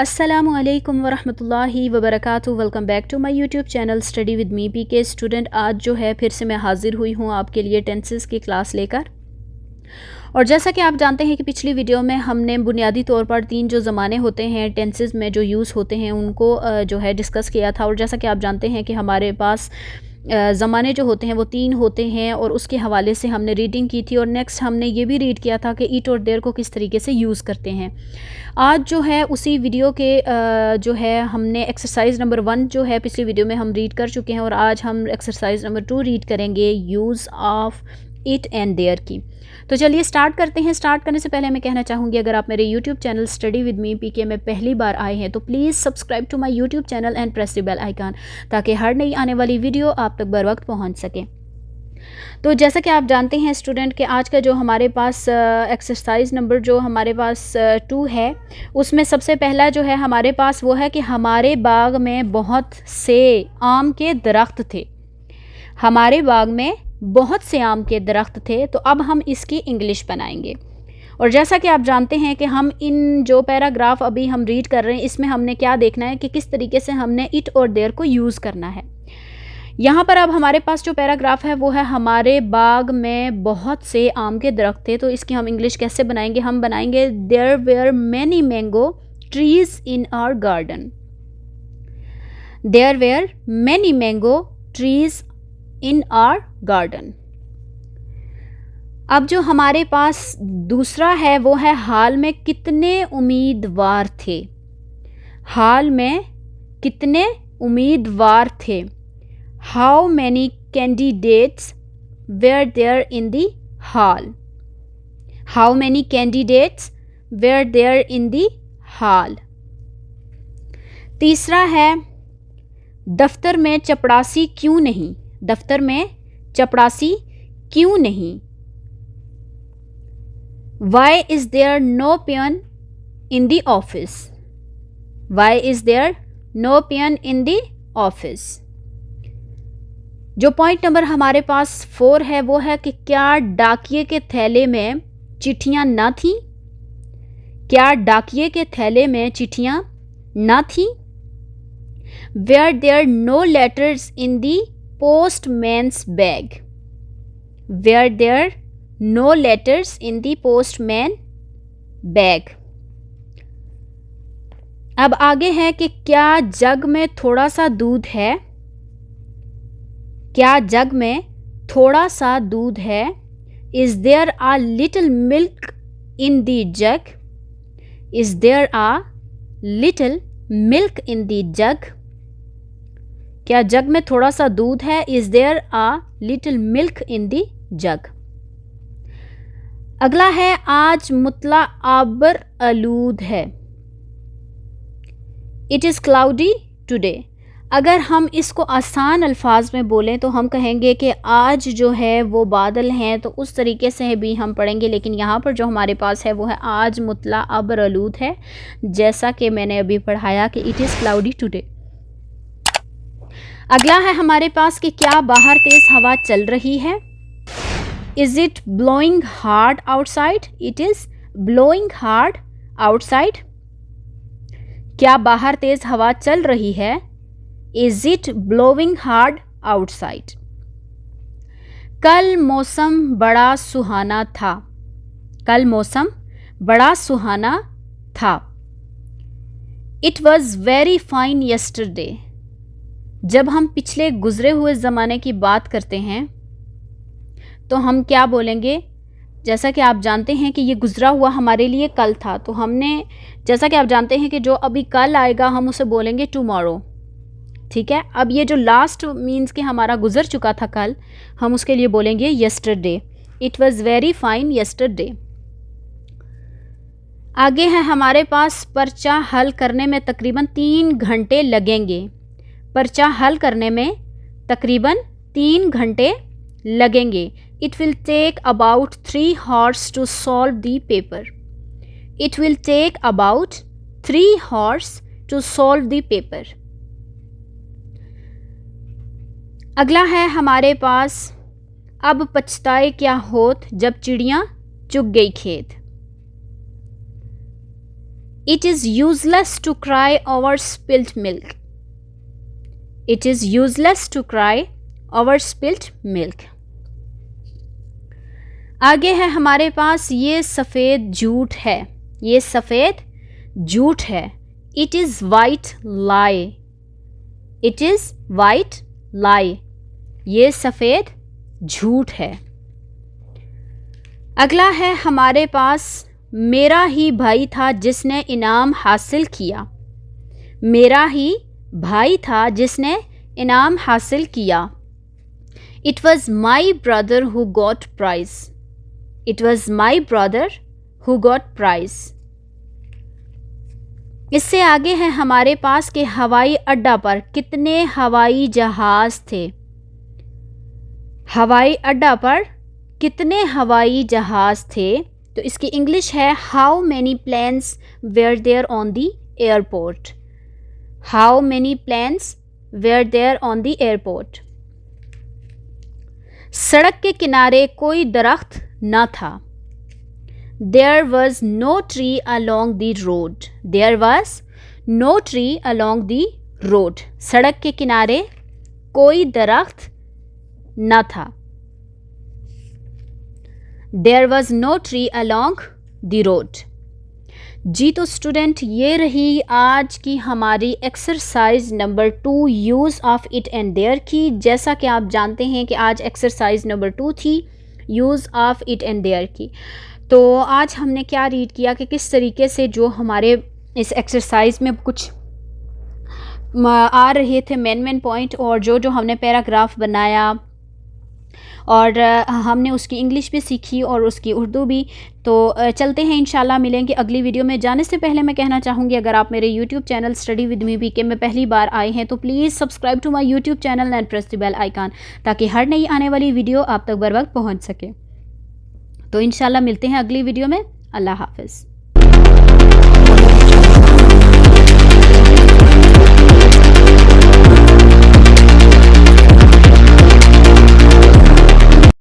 अस्सलामुअलैकुम वरहमतुल्लाहि वबरकातुहू। Welcome back to my YouTube channel study with me PK student. आज जो है फिर से मैं हाजिर हुई हूँ आपके लिए टेंसेस की क्लास लेकर। और जैसा कि आप जानते हैं कि पिछली वीडियो में हमने बुनियादी तौर पर 3 जो ज़माने होते हैं टेंसेस में जो यूज़ होते हैं उनको जो है डिस्कस किया था। और जैसा कि आप जानते हैं कि हमारे पास ज़माने जो होते हैं वो 3 होते हैं और उसके हवाले से हमने रीडिंग की थी। और नेक्स्ट हमने ये भी रीड किया था कि ईट और देयर को किस तरीके से यूज़ करते हैं। आज जो है उसी वीडियो के जो है हमने एक्सरसाइज नंबर 1 जो है पिछली वीडियो में हम रीड कर चुके हैं और आज हम एक्सरसाइज नंबर 2 रीड करेंगे use of it and there की। तो चलिए स्टार्ट करते हैं। स्टार्ट करने से पहले मैं कहना चाहूँगी, अगर आप मेरे YouTube channel study with me PK में पहली बार आए हैं तो please subscribe to my YouTube channel and press the bell icon, ताकि हर नई आने वाली वीडियो आप तक बर वक्त पहुँच सके। तो जैसा कि आप जानते हैं स्टूडेंट कि आज का जो हमारे पास एक्सरसाइज नंबर जो हमारे पास 2 है, उसमें सबसे पहला जो है हमारे पास वो है कि हमारे बाग में बहुत से आम के दरख्त थे। हमारे बाग में बहुत से आम के दरख्त थे। तो अब हम इसकी इंग्लिश बनाएंगे। और जैसा कि आप जानते हैं कि हम इन जो पैराग्राफ अभी हम रीड कर रहे हैं इसमें हमने क्या देखना है कि किस तरीके से हमने इट और देयर को यूज़ करना है। यहाँ पर अब हमारे पास जो पैराग्राफ है वो है हमारे बाग में बहुत से आम के दरख्त थे। तो इसकी हम इंग्लिश कैसे बनाएंगे? हम बनाएंगे there were many mango trees in our garden. There were many mango trees in our garden. अब जो हमारे पास दूसरा है वो है हाल में कितने उम्मीदवार थे। हाल में कितने उम्मीदवार थे। How many candidates were there in the hall? How many candidates were there in the hall? तीसरा है दफ्तर में चपड़ासी क्यों नहीं। दफ्तर में चपड़ासी क्यों नहीं। Why is there no peon in the office? Why is there no peon in the office? जो पॉइंट नंबर हमारे पास 4 है वो है कि क्या डाकिये के थैले में चिट्ठियाँ न थीं। क्या डाकिये के थैले में चिट्ठियाँ न थीं। Were there no letters in the postman's bag? Were there no letters in the postman bag? अब आगे है कि क्या जग में थोड़ा सा दूध है। क्या जग में थोड़ा सा दूध है। Is there a little milk in the jug? Is there a little milk in the jug? क्या जग में थोड़ा सा दूध है। Is there a little milk in the jug? अगला है आज मुतला आबर आलूद है। It is cloudy today. अगर हम इसको आसान अल्फाज में बोलें तो हम कहेंगे कि आज जो है वो बादल हैं, तो उस तरीके से भी हम पढ़ेंगे। लेकिन यहाँ पर जो हमारे पास है वो है आज मुतला अबर आलूद है, जैसा कि मैंने अभी पढ़ाया कि इट इज़ क्लाउडी टुडे। अगला है हमारे पास कि क्या बाहर तेज़ हवा चल रही है। Is it blowing hard outside. It is blowing hard outside. क्या बाहर तेज़ हवा चल रही है। Is it blowing hard outside? कल मौसम बड़ा सुहाना था। कल मौसम बड़ा सुहाना था। It was very fine yesterday. जब हम पिछले गुजरे हुए ज़माने की बात करते हैं तो हम क्या बोलेंगे? जैसा कि आप जानते हैं कि ये गुजरा हुआ हमारे लिए कल था, तो हमने जैसा कि आप जानते हैं कि जो अभी कल आएगा हम उसे बोलेंगे टुमारो। ठीक है। अब ये जो लास्ट मीन्स कि हमारा गुजर चुका था कल, हम उसके लिए बोलेंगे yesterday. It was very fine yesterday. आगे है हमारे पास पर्चा हल करने में तकरीबन 3 घंटे लगेंगे। पर्चा हल करने में तकरीबन 3 घंटे लगेंगे। It will take about 3 hours to solve the paper. It will take about 3 hours to solve the paper. अगला है हमारे पास अब पछताए क्या होत जब चिड़ियाँ चुग गई खेत। It is useless to cry over spilt milk. It is useless to cry over spilt milk. आगे है हमारे पास ये सफ़ेद झूठ है. ये सफ़ेद झूठ है. It is white lie. It is white lie. ये सफ़ेद झूठ है. अगला है हमारे पास मेरा ही भाई था जिसने इनाम हासिल किया. मेरा ही भाई था जिसने इनाम हासिल किया. It was my brother who got prize. It was my brother who got prize. इससे आगे है हमारे पास कि हवाई अड्डा पर कितने हवाई जहाज़ थे. हवाई अड्डा पर कितने हवाई जहाज़ थे. तो इसकी इंग्लिश है how many planes were there on the airport. How many planes were there on the airport. सड़क के किनारे कोई दरख्त न था. There was no tree along the road. There was no tree along the road. सड़क के किनारे कोई दरख्त न था. There was no tree along the road. जी तो स्टूडेंट ये रही आज की हमारी exercise number 2 use of it and there की. जैसा कि आप जानते हैं कि आज एक्सरसाइज नंबर 2 थी use of it and there की. तो आज हमने क्या रीड किया कि किस तरीके से जो हमारे इस एक्सरसाइज में कुछ आ रहे थे मेन पॉइंट और जो जो हमने पैराग्राफ बनाया और हमने उसकी इंग्लिश भी सीखी और उसकी उर्दू भी. तो चलते हैं इंशाल्लाह मिलेंगे अगली वीडियो में. जाने से पहले मैं कहना चाहूँगी अगर आप मेरे YouTube channel study with me PK में पहली बार आए हैं तो please subscribe to my YouTube channel and press the bell icon ताकि हर नई आने वाली वीडियो आप तक बर वक्त पहुँच सके. तो इंशाल्लाह मिलते हैं अगली वीडियो में. अल्लाह हाफ़िज़.